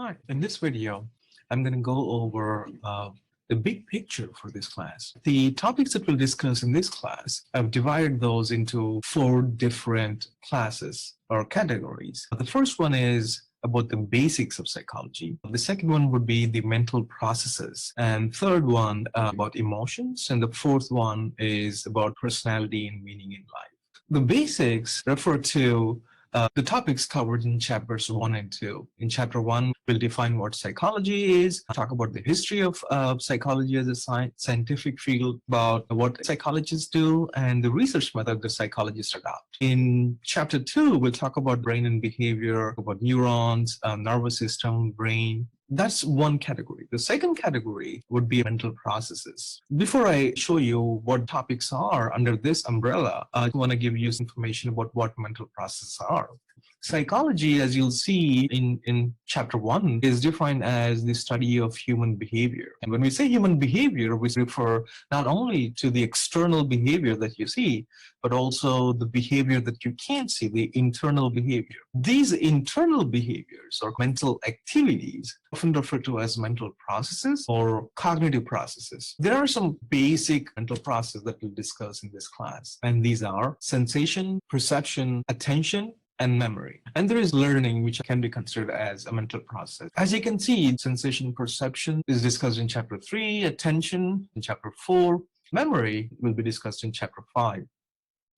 Hi, in this video, I'm going to go over the big picture for this class. The topics that we'll discuss in this class, I've divided those into 4 different classes or categories. The first one is about the basics of psychology. The second one would be the mental processes. And third one about emotions. And the fourth one is about personality and meaning in life. The basics refer to the topics covered in chapters 1 and 2. In chapter 1, we'll define what psychology is, talk about the history of psychology as a scientific field, about what psychologists do, and the research method the psychologists adopt. In chapter 2, we'll talk about brain and behavior, about neurons, nervous system, brain. That's one category. The second category would be mental processes. Before I show you what topics are under this umbrella, I want to give you some information about what mental processes are. Psychology, as you'll see in chapter 1, is defined as the study of human behavior. And when we say human behavior, we refer not only to the external behavior that you see, but also the behavior that you can't see, the internal behavior. These internal behaviors or mental activities often referred to as mental processes or cognitive processes. There are some basic mental processes that we'll discuss in this class, and these are sensation, perception, attention, and memory. And there is learning, which can be considered as a mental process. As you can see, sensation perception is discussed in chapter 3, attention in chapter 4, memory will be discussed in chapter 5,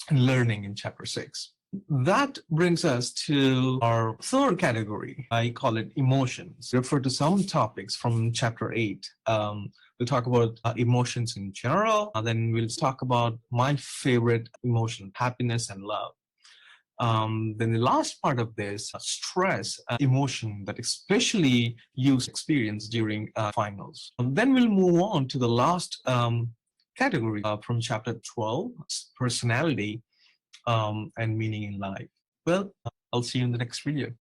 and learning in chapter 6. That brings us to our third category. I call it emotions. Refer to some topics from chapter 8. We'll talk about emotions in general. Then we'll talk about my favorite emotion, happiness and love. Then the last part of this, stress, emotion that especially you experience during finals. Then we'll move on to the last category from chapter 12, personality and meaning in life. Well, I'll see you in the next video.